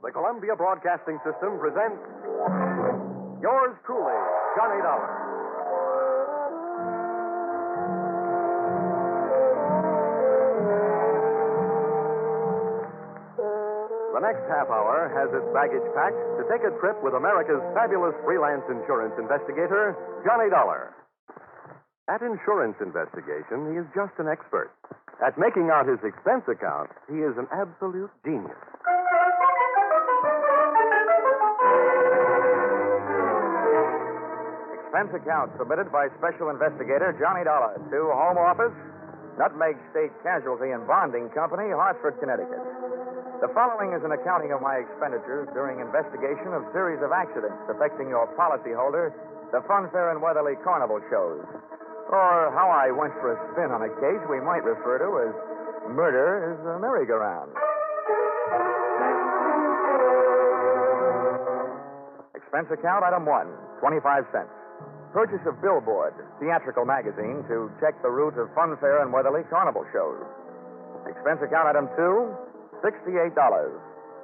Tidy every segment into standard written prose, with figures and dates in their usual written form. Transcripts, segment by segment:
The Columbia Broadcasting System presents yours truly, Johnny Dollar. The next half hour has its baggage packed to take a trip with America's fabulous freelance insurance investigator, Johnny Dollar. At insurance investigation, he is just an expert. At making out his expense account, he is an absolute genius. Expense account submitted by Special Investigator Johnny Dollar to Home Office, Nutmeg State Casualty and Bonding Company, Hartford, Connecticut. The following is an accounting of my expenditures during investigation of series of accidents affecting your policyholder, the Funfair and Weatherly Carnival shows. Or how I went for a spin on a case we might refer to as Murder is a Merry-Go-Round. Expense account item 1, 25 cents. Purchase of Billboard, theatrical magazine, to check the route of Funfair and Weatherly Carnival shows. Expense account item 2, $68.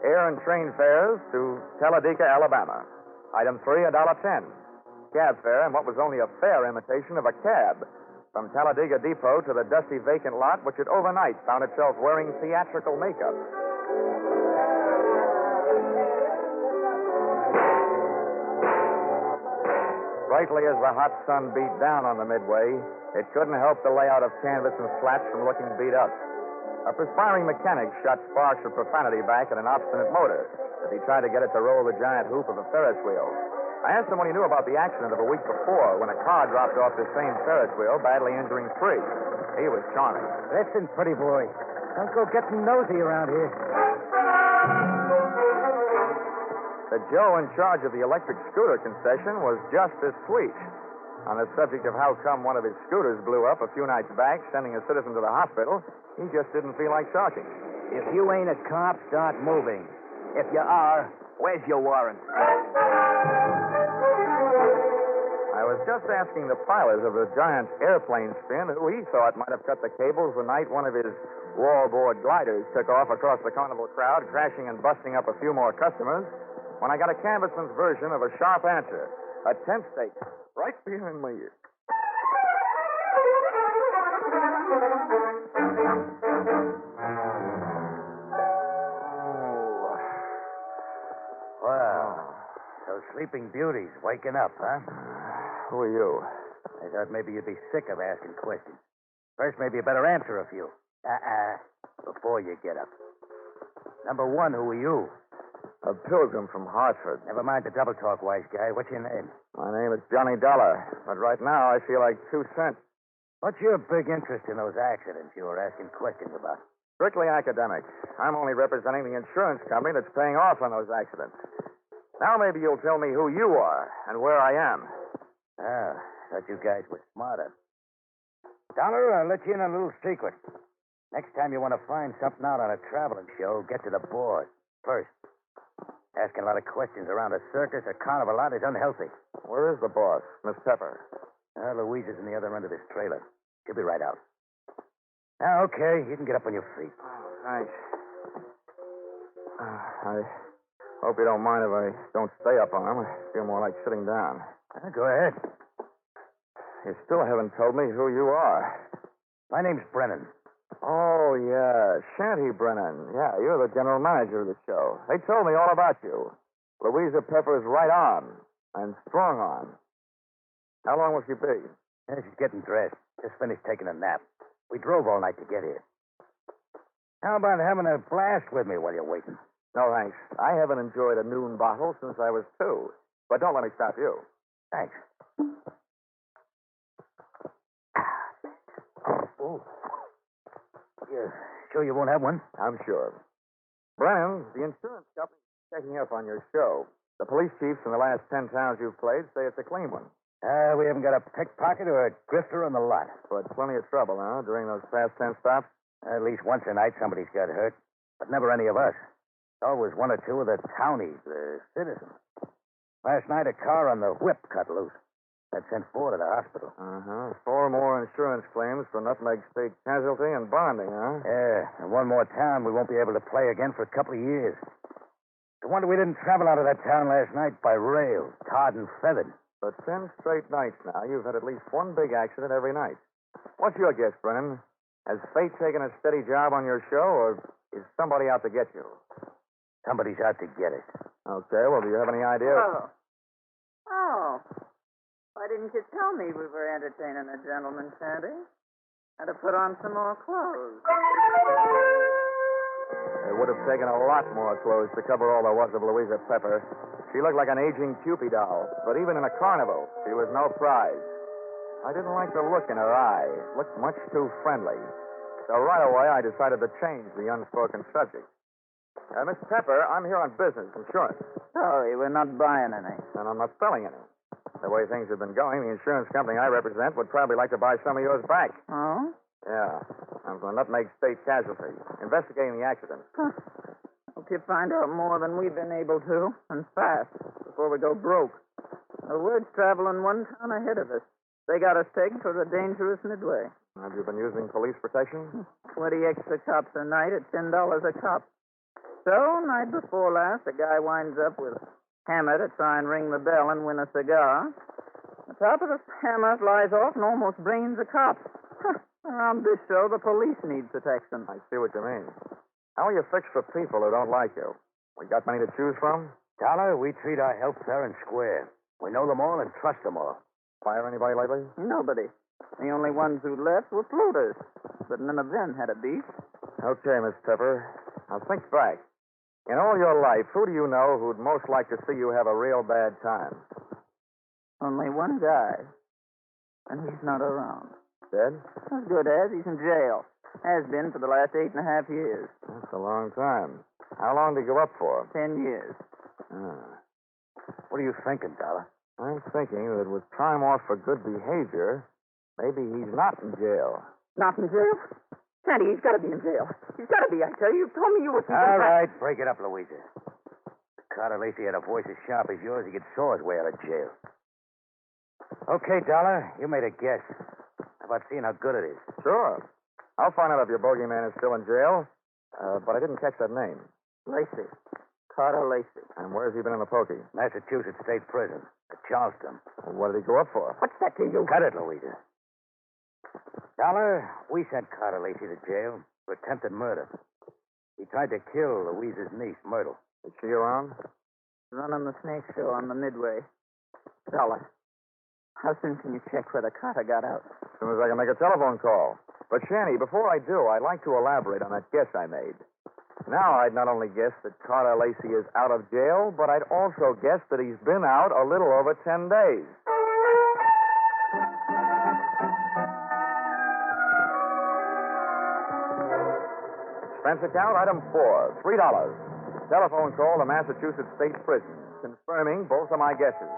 Air and train fares to Talladega, Alabama. Item 3, $1.10. Cab fare and what was only a fair imitation of a cab from Talladega Depot to the dusty vacant lot, which had overnight found itself wearing theatrical makeup. Brightly as the hot sun beat down on the Midway, it couldn't help the layout of canvas and slats from looking beat up. A perspiring mechanic shot sparks of profanity back at an obstinate motor as he tried to get it to roll the giant hoop of a Ferris wheel. I asked him what he knew about the accident of a week before when a car dropped off the same Ferris wheel, badly injuring 3. He was charming. Listen, pretty boy. Don't go getting nosy around here. The Joe in charge of the electric scooter concession was just as sweet. On the subject of how come one of his scooters blew up a few nights back, sending a citizen to the hospital, he just didn't feel like talking. If you ain't a cop, start moving. If you are, where's your warrant? I was just asking the pilot of the giant airplane spin who he thought might have cut the cables the night one of his wallboard gliders took off across the carnival crowd, crashing and busting up a few more customers, when I got a canvassman's version of a sharp answer. A tent stake right behind my ear. Well, those sleeping beauties waking up, huh? Who are you? I thought maybe you'd be sick of asking questions. First, maybe you better answer a few. Before you get up. Number 1, who are you? A pilgrim from Hartford. Never mind the double talk, wise guy. What's your name? My name is Johnny Dollar, but right now I feel like 2 cents. What's your big interest in those accidents you were asking questions about? Strictly academic. I'm only representing the insurance company that's paying off on those accidents. Now maybe you'll tell me who you are and where I am. Thought you guys were smarter. Dollar, I'll let you in on a little secret. Next time you want to find something out on a traveling show, get to the board first. Asking a lot of questions around a circus or carnival lot is unhealthy. Where is the boss, Miss Pepper? Louise is in the other end of this trailer. She'll be right out. Now, okay, you can get up on your feet. Thanks. I hope you don't mind if I don't stay up on him. I feel more like sitting down. Go ahead. You still haven't told me who you are. My name's Brennan. Oh, yeah, Shanty Brennan. Yeah, you're the general manager of the show. They told me all about you. Louisa Pepper's right on and strong on. How long will she be? She's getting dressed. Just finished taking a nap. We drove all night to get here. How about having a blast with me while you're waiting? No, thanks. I haven't enjoyed a noon bottle since I was 2. But don't let me stop you. Thanks. Oh. You sure you won't have one? I'm sure. Brennan, the insurance company is checking up on your show. The police chiefs in the last 10 towns you've played say it's a clean one. We haven't got a pickpocket or a grifter on the lot. But plenty of trouble, huh, during those past 10 stops? At least once a night somebody's got hurt. But never any of us. Always 1 or 2 of the townies, the citizens. Last night a car on the whip cut loose. That sent 4 to the hospital. 4 more insurance claims for Nutmeg State Casualty and Bonding, huh? Yeah, and 1 more town we won't be able to play again for a couple of years. So wonder we didn't travel out of that town last night by rail, tarred and feathered. For 10 straight nights now, you've had at least one big accident every night. What's your guess, Brennan? Has fate taken a steady job on your show, or is somebody out to get you? Somebody's out to get us. Okay, well, do you have any idea? Oh. Why didn't you tell me we were entertaining a gentleman, Sandy? I'd have put on some more clothes. It would have taken a lot more clothes to cover all there was of Louisa Pepper. She looked like an aging Cupid doll, but even in a carnival, she was no prize. I didn't like the look in her eye. It looked much too friendly. So right away, I decided to change the unspoken subject. Miss Pepper, I'm here on business, insurance, Sorry, we're not buying any. and I'm not selling any. The way things have been going, the insurance company I represent would probably like to buy some of yours back. Oh? Yeah, I'm from Nutmeg State Casualty, investigating the accident. Huh. Hope you find out more than we've been able to, and fast, before we go broke. The word's traveling one town ahead of us. They got us taken for the dangerous Midway. Have you been using police protection? 20 extra cops a night at $10 a cop. So, night before last, a guy winds up with a hammer to try and ring the bell and win a cigar. The top of the hammer flies off and almost brains a cop. Around this show, the police need protection. I see what you mean. How are you fixed for people who don't like you? We got many to choose from? Dollar, we treat our help fair and square. We know them all and trust them all. Fire anybody lately? Nobody. The only ones who left were floaters. But none of them had a beef. Okay, Miss Pepper. Now think back. In all your life, who do you know who'd most like to see you have a real bad time? Only one guy. And he's not around. Dead? As good as. He's in jail. Has been for the last 8.5 years. That's a long time. How long did he go up for? 10 years. What are you thinking, Dollar? I'm thinking that with time off for good behavior, maybe he's not in jail. Not in jail? Sandy, he's got to be in jail. He's got to be, I tell you. You told me you were... All right, break it up, Louisa. If Carter Lacey had a voice as sharp as yours, he could saw his way out of jail. Okay, Dollar, you made a guess. How about seeing how good it is? Sure. I'll find out if your bogeyman is still in jail, but I didn't catch that name. Lacey. Carter Lacey. And where's he been in the pokey? Massachusetts State Prison at Charleston. Well, what did he go up for? What's that to you? Cut it, Louisa. Dollar, we sent Carter Lacey to jail for attempted murder. He tried to kill Louisa's niece, Myrtle. Is she around? Running the snake show on the Midway. Dollar. How soon can you check whether Carter got out? As soon as I can make a telephone call. But, Shanny, before I do, I'd like to elaborate on that guess I made. Now, I'd not only guess that Carter Lacey is out of jail, but I'd also guess that he's been out a little over 10 days. Expense account, item 4, $3. Telephone call to Massachusetts State Prison, confirming both of my guesses.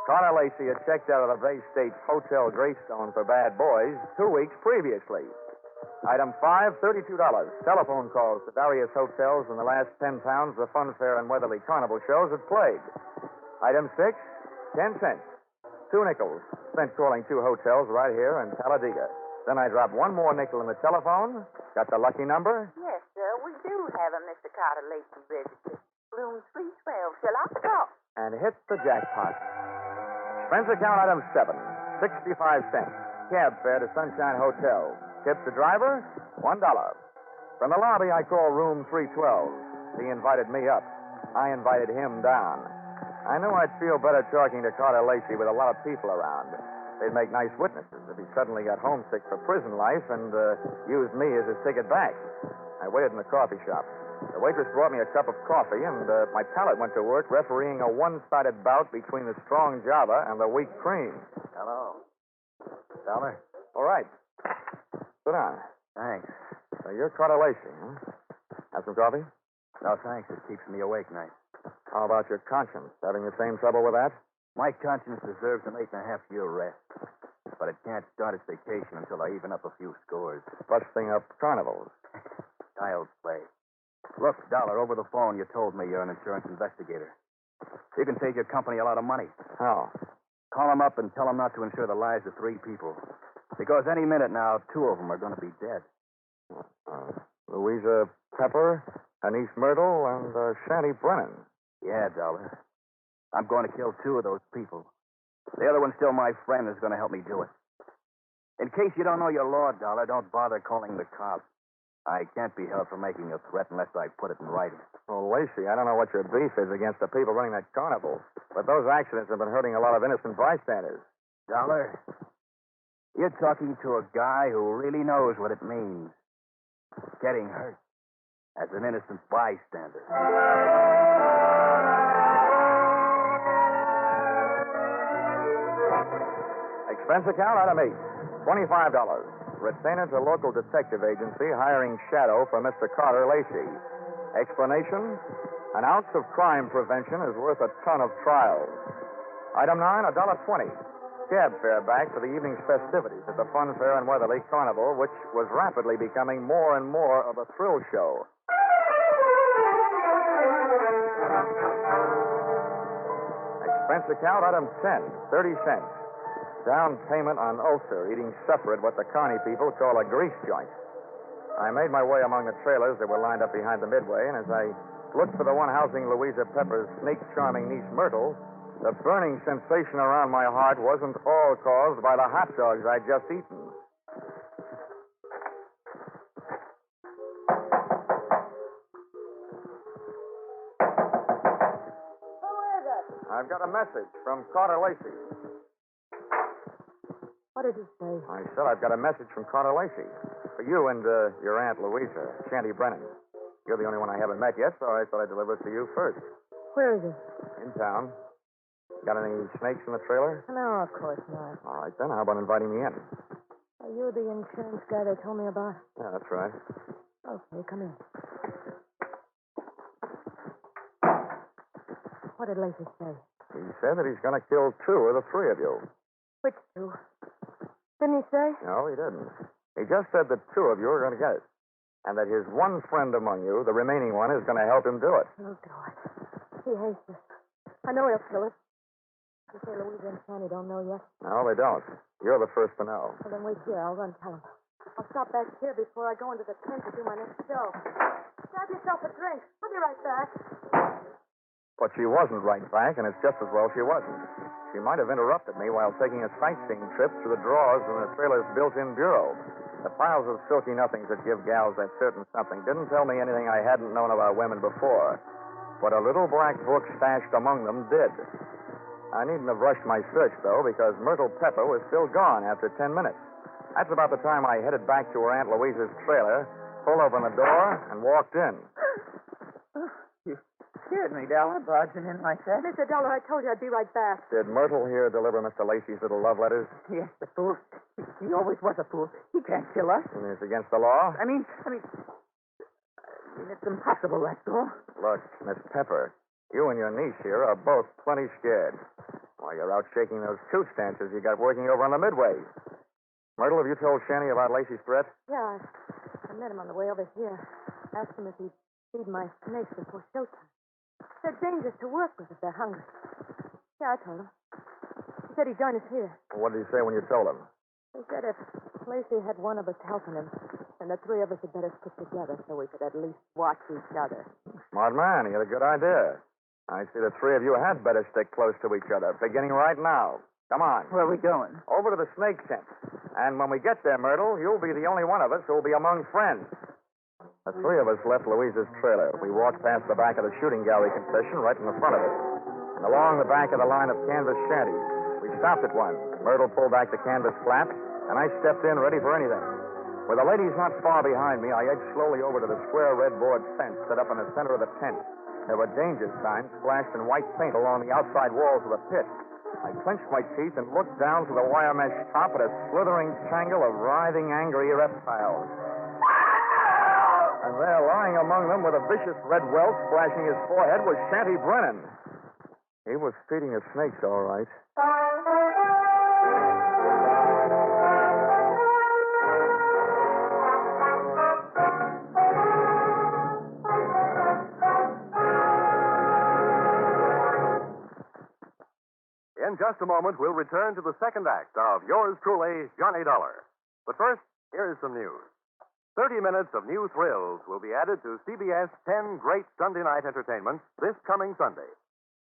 Carter Lacey had checked out of the Bay State Hotel Greystone for bad boys 2 weeks previously. Item 5, $32. Telephone calls to various hotels in the last 10 towns the Fun Fair and Weatherly Carnival shows have played. Item 6, 10 cents. 2 nickels spent calling 2 hotels right here in Talladega. Then I dropped 1 more nickel in the telephone, got the lucky number. Yes, sir, we do have a Mr. Carter Lacey registered. Room 312. Shall I call? And hit the jackpot. Expense account item 7, 65 cents. Cab fare to Sunshine Hotel. Tip the driver, $1. From the lobby, I called room 312. He invited me up. I invited him down. I knew I'd feel better talking to Carter Lacey with a lot of people around. They'd make nice witnesses if he suddenly got homesick for prison life and used me as his ticket back. I waited in the coffee shop. The waitress brought me a cup of coffee, and my palate went to work refereeing a one-sided bout between the strong Java and the weak cream. Hello. Dollar? All right. Sit down. Thanks. So you're Carter Lacey, huh? Have some coffee? No, thanks. It keeps me awake nights. How about your conscience? Having the same trouble with that? My conscience deserves an 8.5-year rest. But it can't start its vacation until I even up a few scores. Busting up carnivals. Child's play. Look, Dollar, over the phone, you told me you're an insurance investigator. You can save your company a lot of money. How? Call them up and tell them not to insure the lives of 3 people. Because any minute now, 2 of them are going to be dead. Louisa Pepper, Anise Myrtle, and Shanty Brennan. Yeah, Dollar. I'm going to kill 2 of those people. The other one's still my friend who's going to help me do it. In case you don't know your law, Dollar, don't bother calling the cops. I can't be held for making a threat unless I put it in writing. Oh, Lacey, I don't know what your beef is against the people running that carnival, but those accidents have been hurting a lot of innocent bystanders. Dollar, you're talking to a guy who really knows what it means. Getting hurt as an innocent bystander. Expense account, item 8, $25. Retainer to local detective agency hiring shadow for Mr. Carter Lacey. Explanation: an ounce of crime prevention is worth a ton of trials. Item 9, $1.20. Cab fare back for the evening's festivities at the Fun Fair and Weatherly Carnival, which was rapidly becoming more and more of a thrill show. Expense account, item 10, 30 cents. Down payment on ulcer, eating supper at what the Carney people call a grease joint. I made my way among the trailers that were lined up behind the midway, and as I looked for the one housing Louisa Pepper's sneak charming niece Myrtle, the burning sensation around my heart wasn't all caused by the hot dogs I'd just eaten. Who is it? I've got a message from Carter Lacey. What did he say? I said I've got a message from Carter Lacey. For you and your Aunt Louisa, Shanty Brennan. You're the only one I haven't met yet, so I thought I'd deliver it to you first. Where is he? In town. Got any snakes in the trailer? No, of course not. All right, then. How about inviting me in? Are you the insurance guy they told me about? Yeah, that's right. Okay, come in. What did Lacey say? He said that he's going to kill 2 of the 3 of you. Which 2? Didn't he say? No, he didn't. He just said that 2 of you are going to get it. And that his one friend among you, the remaining one, is going to help him do it. He'll do it. He hates us. I know he'll kill us. You say Louisa and Fanny don't know yet? No, they don't. You're the first to know. Well, then wait here. I'll run tell him. I'll stop back here before I go into the tent to do my next show. Grab yourself a drink. I'll be right back. But she wasn't right back, and it's just as well she wasn't. She might have interrupted me while taking a sightseeing trip through the drawers in the trailer's built-in bureau. The piles of silky nothings that give gals that certain something didn't tell me anything I hadn't known about women before. But a little black book stashed among them did. I needn't have rushed my search, though, because Myrtle Pepper was still gone after 10 minutes. That's about the time I headed back to her Aunt Louisa's trailer, pulled open the door, and walked in. You scared me, Dollar, barging in like that. Mr. Dollar, I told you I'd be right back. Did Myrtle here deliver Mr. Lacey's little love letters? Yes, the fool. He always was a fool. He can't kill us. And it's against the law? I mean, it's impossible, that's all. Look, Miss Pepper, you and your niece here are both plenty scared. While you're out shaking those tooth stances you got working over on the midway. Myrtle, have you told Shanny about Lacey's threat? Yeah, I met him on the way over here. Asked him if he'd feed my snakes before showtime. They're dangerous to work with if they're hungry. Yeah, I told him. He said he'd join us here. What did he say when you told him? He said if Lacey had one of us helping him, then the 3 of us had better stick together so we could at least watch each other. Smart man. He had a good idea. I see the 3 of you had better stick close to each other, beginning right now. Come on. Where are we going? Over to the snake tent. And when we get there, Myrtle, you'll be the only one of us who'll be among friends. The 3 of us left Louisa's trailer. We walked past the back of the shooting gallery concession right in the front of it. And along the back of the line of canvas shanties. We stopped at one. Myrtle pulled back the canvas flap, and I stepped in ready for anything. With the ladies not far behind me, I edged slowly over to the square red board fence set up in the center of the tent. There were danger signs splashed in white paint along the outside walls of the pit. I clenched my teeth and looked down through the wire mesh top at a slithering tangle of writhing, angry reptiles. And there, lying among them with a vicious red welt splashing his forehead, was Shanty Brennan. He was feeding his snakes, all right. In just a moment, we'll return to the second act of yours truly, Johnny Dollar. But first, here is some news. 30 minutes of new thrills will be added to CBS 10 Great Sunday Night Entertainment this coming Sunday.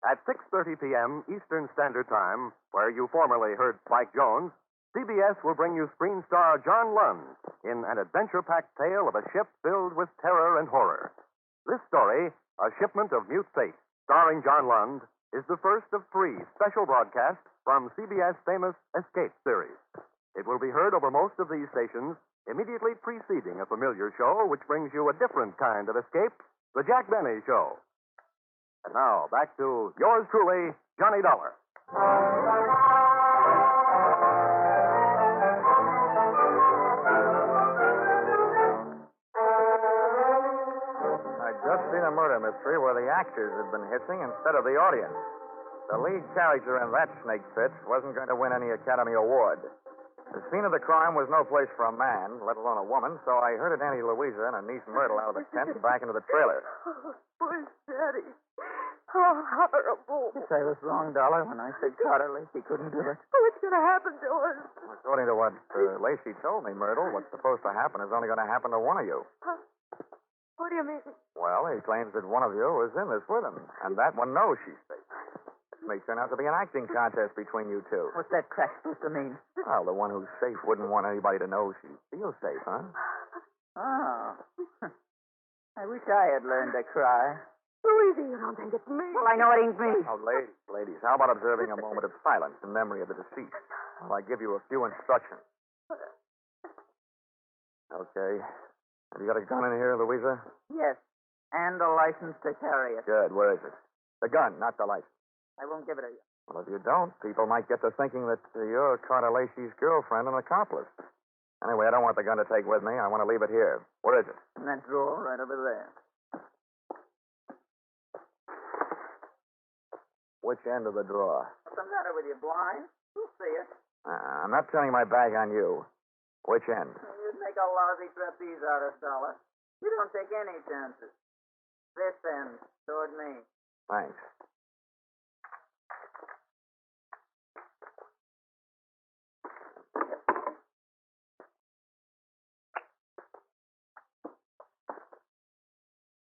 At 6:30 p.m. Eastern Standard Time, where you formerly heard Spike Jones, CBS will bring you screen star John Lund in an adventure-packed tale of a ship filled with terror and horror. This story, A Shipment of Mute Fate, starring John Lund, is the first of 3 special broadcasts from CBS' famous Escape series. It will be heard over most of these stations immediately preceding a familiar show which brings you a different kind of escape, The Jack Benny Show. And now, back to yours truly, Johnny Dollar. I'd just seen a murder mystery where the actors had been hissing instead of the audience. The lead character in that snake pit wasn't going to win any Academy Award. The scene of the crime was no place for a man, let alone a woman, so I herded Auntie Louisa and her niece Myrtle out of the tent and back into the trailer. Oh, poor Daddy. Oh, horrible. Yes, I was wrong, Dollar, when I said Carter Lacey couldn't do it. What's going to happen to us? According to what Lacey told me, Myrtle, what's supposed to happen is only going to happen to one of you. Huh? What do you mean? Well, he claims that one of you was in this with him, and that one knows she's safe. This may turn out to be an acting contest between you two. What's that crack supposed to mean? Well, the one who's safe wouldn't want anybody to know she feels safe, huh? Oh. I wish I had learned to cry. Louisa, you don't think it's me? Well, I know it ain't me. Oh, ladies, how about observing a moment of silence in memory of the deceased while I give you a few instructions? Okay. Have you got a gun in here, Louisa? Yes, and a license to carry it. Good. Where is it? The gun, not the license. I won't give it to you. Well, if you don't, people might get to thinking that you're Carter Lacey's girlfriend and accomplice. Anyway, I don't want the gun to take with me. I want to leave it here. Where is it? In that drawer right over there. Which end of the drawer? What's the matter with you, blind? You'll see it. I'm not turning my back on you. Which end? You'd make a lousy trapeze artist, Dollar. You don't take any chances. This end, toward me. Thanks.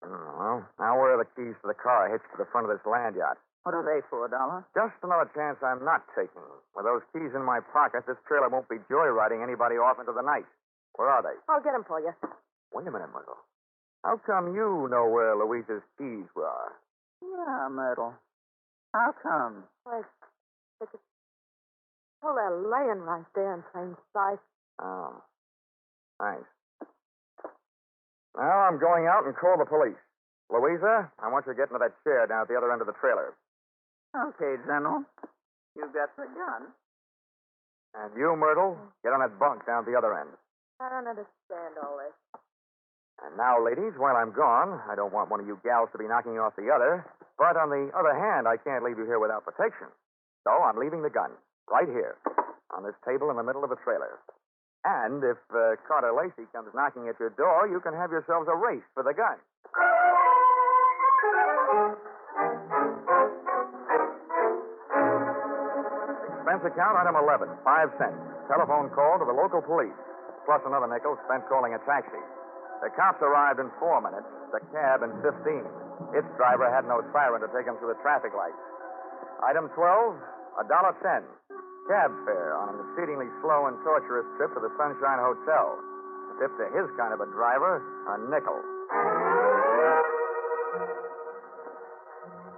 Well, now where are the keys to the car hitched to the front of this land yacht? What are they for, Dollar? Just another chance I'm not taking. With those keys in my pocket, this trailer won't be joyriding anybody off into the night. Where are they? I'll get them for you. Wait a minute, Myrtle. How come you know where Louisa's keys were? Yeah, Myrtle. How come? Well, they're laying right there in plain sight. Oh. Thanks. Now I'm going out and call the police. Louisa, I want you to get into that chair down at the other end of the trailer. Okay, General. You got the gun. And you, Myrtle, get on that bunk down at the other end. I don't understand all this. And now, ladies, while I'm gone, I don't want one of you gals to be knocking off the other. But on the other hand, I can't leave you here without protection. So I'm leaving the gun right here on this table in the middle of the trailer. And if Carter Lacey comes knocking at your door, you can have yourselves a race for the gun. Expense account item 11, 5 cents. Telephone call to the local police, plus another nickel spent calling a taxi. The cops arrived in 4 minutes, the cab in 15. Its driver had no siren to take him through the traffic lights. Item 12, $1.10. Cab fare on an exceedingly slow and torturous trip to the Sunshine Hotel. Tip to his kind of a driver, a nickel.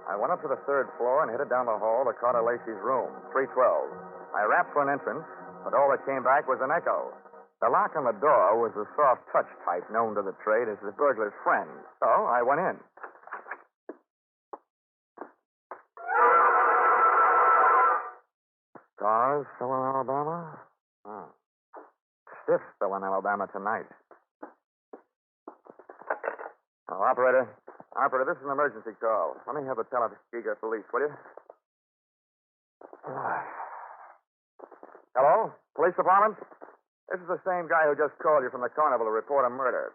I went up to the 3rd floor and headed down the hall to Carter Lacey's room, 312. I rapped for an entrance, but all that came back was an echo. The lock on the door was the soft touch type known to the trade as the burglar's friend, so I went in. Stars still in Alabama? Oh. Stiff still in Alabama tonight. Oh, Operator, this is an emergency call. Let me have the Tuskegee police, will you? Hello? Police department? This is the same guy who just called you from the carnival to report a murder.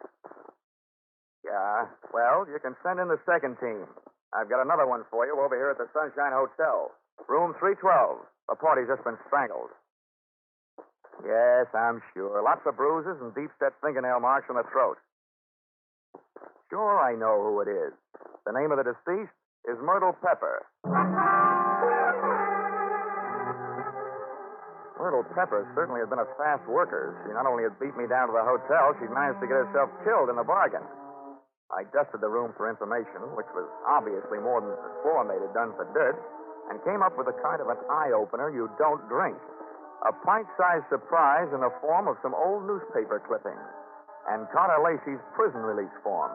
Yeah, well, you can send in the 2nd team. I've got another one for you over here at the Sunshine Hotel. Room 312. The party's just been strangled. Yes, I'm sure. Lots of bruises and deep-set fingernail marks on the throat. Sure, I know who it is. The name of the deceased is Myrtle Pepper. Myrtle Pepper certainly had been a fast worker. She not only had beat me down to the hotel, she'd managed to get herself killed in the bargain. I dusted the room for information, which was obviously more than the floormate had done for dirt, and came up with a kind of an eye-opener you don't drink. A pint-sized surprise in the form of some old newspaper clippings and Carter Lacey's prison release form.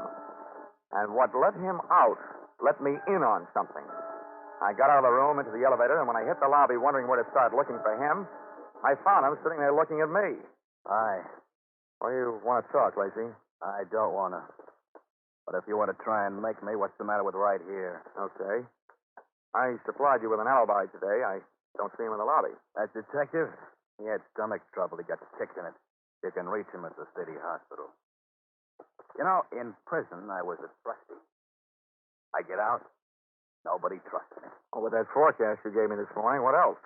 And what let him out let me in on something. I got out of the room into the elevator, and when I hit the lobby wondering where to start looking for him, I found him sitting there looking at me. Hi. Well, you want to talk, Lacey? I don't want to. But if you want to try and make me, what's the matter with right here? Okay. I supplied you with an alibi today. I don't see him in the lobby. That detective? He had stomach trouble. He got kicked in it. You can reach him at the city hospital. You know, in prison, I was a trustee. I get out, nobody trusts me. Oh, with that forecast you gave me this morning, what else?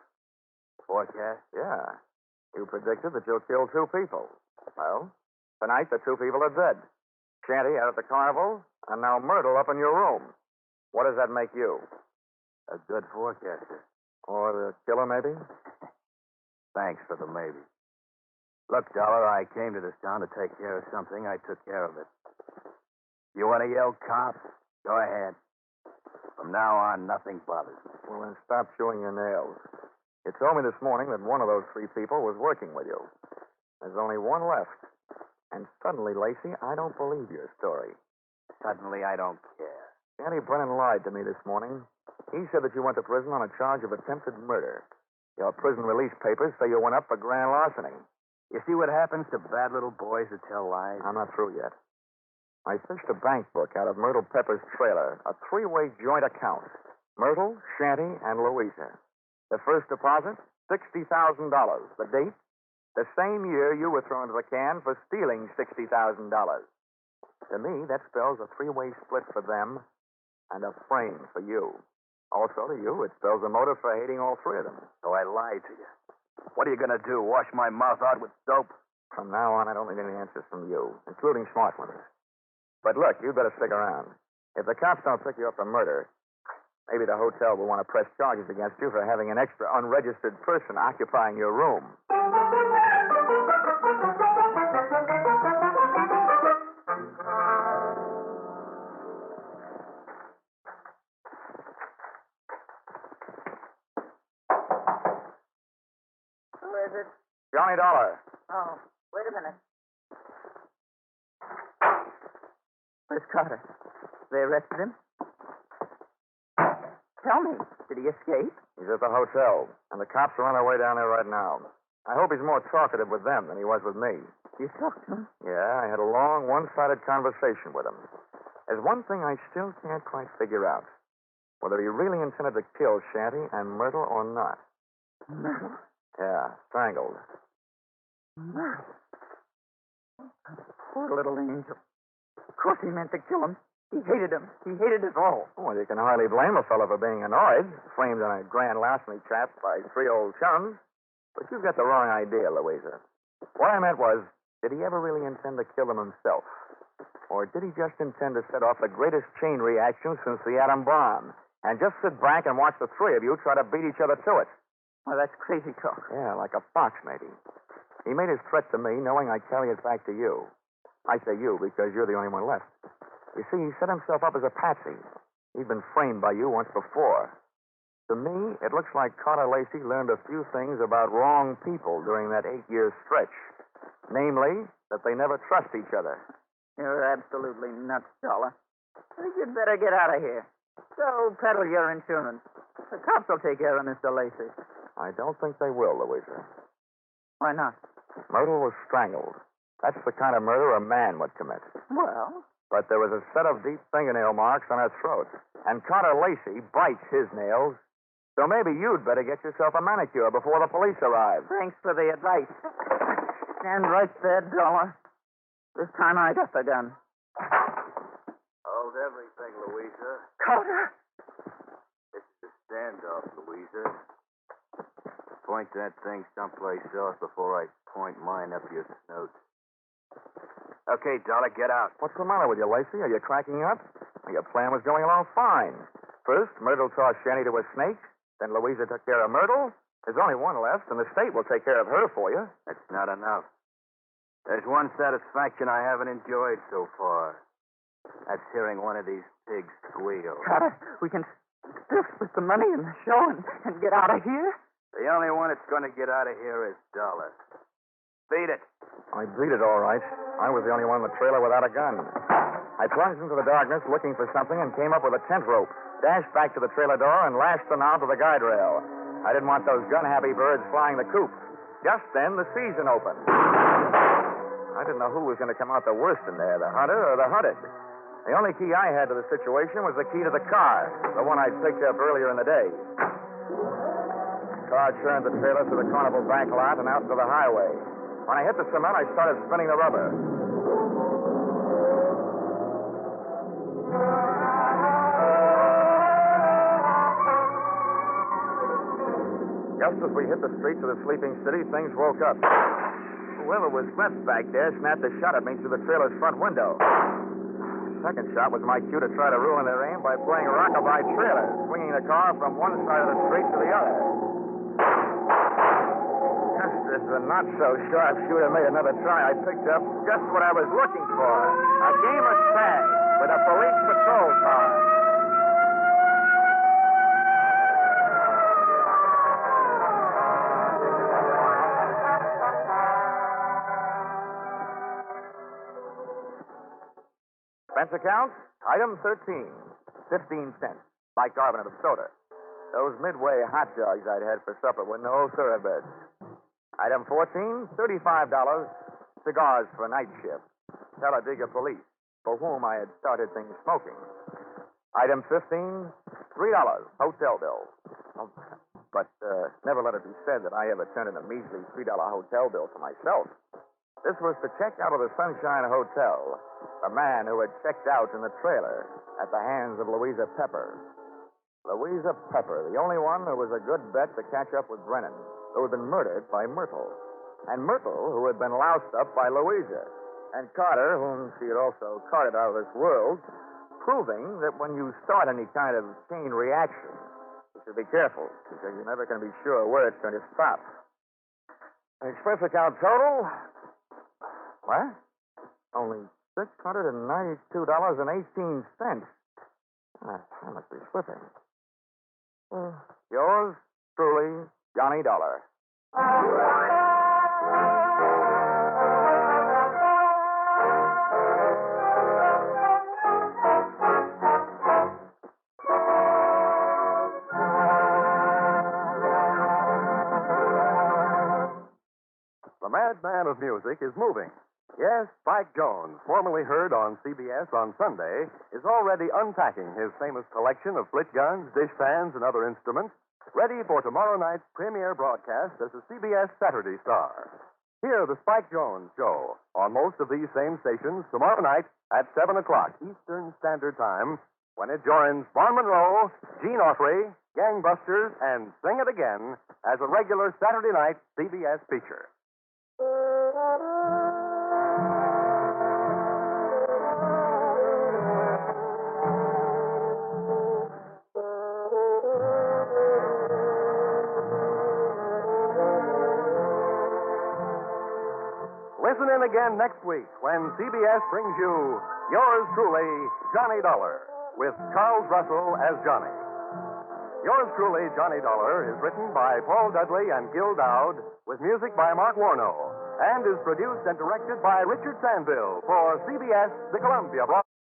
Forecast? Yeah. You predicted that you'll kill 2 people. Well, tonight the 2 people are dead. Shanty out at the carnival, and now Myrtle up in your room. What does that make you? A good forecaster. Or the killer, maybe? Thanks for the maybe. Look, Dollar, I came to this town to take care of something. I took care of it. You want to yell cop? Go ahead. From now on, nothing bothers me. Well, then stop chewing your nails. You told me this morning that one of those 3 people was working with you. There's only one left. And suddenly, Lacey, I don't believe your story. Suddenly, I don't care. Shanty Brennan lied to me this morning. He said that you went to prison on a charge of attempted murder. Your prison release papers say you went up for grand larceny. You see what happens to bad little boys that tell lies? I'm not through yet. I fished a bank book out of Myrtle Pepper's trailer, a 3-way joint account. Myrtle, Shanty, and Louisa. The first deposit, $60,000. The date, the same year you were thrown into the can for stealing $60,000. To me, that spells a 3-way split for them and a frame for you. Also to you, it spells a motive for hating all 3 of them. So I lied to you. What are you going to do, wash my mouth out with dope? From now on, I don't need any answers from you, including smart ones. But look, you better stick around. If the cops don't pick you up for murder, maybe the hotel will want to press charges against you for having an extra unregistered person occupying your room. Who is it? Johnny Dollar. Oh, wait a minute. Where's Carter? They arrested him? Tell me, did he escape? He's at the hotel, and the cops are on their way down there right now. I hope he's more talkative with them than he was with me. You talked to him? Yeah, I had a long, one-sided conversation with him. There's one thing I still can't quite figure out. Whether he really intended to kill Shanty and Myrtle or not. Myrtle? Yeah, strangled. Myrtle? Poor little angel. Of course he meant to kill him. He hated him. He hated us all. Well, you can hardly blame a fellow for being annoyed, framed on a grand larceny trap by 3 old chums. But you've got the wrong idea, Louisa. What I meant was, did he ever really intend to kill them himself? Or did he just intend to set off the greatest chain reaction since the atom bomb? And just sit back and watch the 3 of you try to beat each other to it? Well, that's crazy talk. Yeah, like a fox, maybe. He made his threat to me knowing I'd carry it back to you. I say you because you're the only one left. You see, he set himself up as a patsy. He'd been framed by you once before. To me, it looks like Carter Lacey learned a few things about wrong people during that 8-year stretch. Namely, that they never trust each other. You're absolutely nuts, Dollar. I think you'd better get out of here. So, peddle your insurance. The cops will take care of Mr. Lacey. I don't think they will, Louisa. Why not? Myrtle was strangled. That's the kind of murder a man would commit. Well, But there was a set of deep fingernail marks on her throat. And Carter Lacey bites his nails. So maybe you'd better get yourself a manicure before the police arrive. thanks for the advice. Stand right there, Dollar. This time I got the gun. Hold everything, Louisa. Carter! This is a standoff, Louisa. point that thing someplace else before I point mine up your snoot. Okay, Dollar, get out. What's the matter with you, Lacey? Are you cracking up? Your plan was going along fine. First, Myrtle tossed Shanny to a snake. Then Louisa took care of Myrtle. There's only one left, and the state will take care of her for you. That's not enough. There's one satisfaction I haven't enjoyed so far. That's hearing one of these pigs squeal. Carter, we can still split the money in the show and get out of here? The only one that's going to get out of here is Dollar. Beat it. I beat it all right. I was the only one in the trailer without a gun. I plunged into the darkness looking for something and came up with a tent rope, dashed back to the trailer door, and lashed the knob to the guide rail. I didn't want those gun-happy birds flying the coop. Just then, the season opened. I didn't know who was going to come out the worst in there, the hunter or the hunted. The only key I had to the situation was the key to the car, the one I'd picked up earlier in the day. The car turned the trailer through the carnival back lot and out into the highway. When I hit the cement, I started spinning the rubber. Just as we hit the streets of the sleeping city, things woke up. Whoever was left back there snapped a shot at me through the trailer's front window. The second shot was my cue to try to ruin their aim by playing rockabye trailer, swinging the car from one side of the street to the other. Just as the not-so-sharp shooter made another try, I picked up just what I was looking for, a game of tag with a police patrol car. Expense account, item 13, 15 cents, bicarbonate of soda. Those Midway hot dogs I'd had for supper were no thoroughbreds. Item 14, $35, cigars for night shift. Talladega police, for whom I had started things smoking. Item 15, $3, hotel bill. But never let it be said that I ever turned in a measly $3 hotel bill to myself. This was to check out of the Sunshine Hotel, a man who had checked out in the trailer at the hands of Louisa Pepper. Louisa Pepper, the only one who was a good bet to catch up with Brennan, who had been murdered by Myrtle. And Myrtle, who had been loused up by Louisa. And Carter, whom she had also carted out of this world, proving that when you start any kind of chain reaction, you should be careful, because you're never going to be sure where it's going to stop. The expense account total? What? Only $692.18. I must be slipping. Yours truly, Johnny Dollar. The madman of music is moving. Yes, Spike Jones, formerly heard on CBS on Sunday, is already unpacking his famous collection of split guns, dishpans, and other instruments, ready for tomorrow night's premiere broadcast as a CBS Saturday star. Hear the Spike Jones Show on most of these same stations tomorrow night at 7 o'clock Eastern Standard Time, when it joins Vaughn Monroe, Gene Autry, Gangbusters, and Sing It Again as a regular Saturday night CBS feature. Listen in again next week when CBS brings you yours truly, Johnny Dollar, with Charles Russell as Johnny. Yours truly, Johnny Dollar, is written by Paul Dudley and Gil Dowd, with music by Mark Warno, and is produced and directed by Richard Sandville for CBS, the Columbia Broadcasting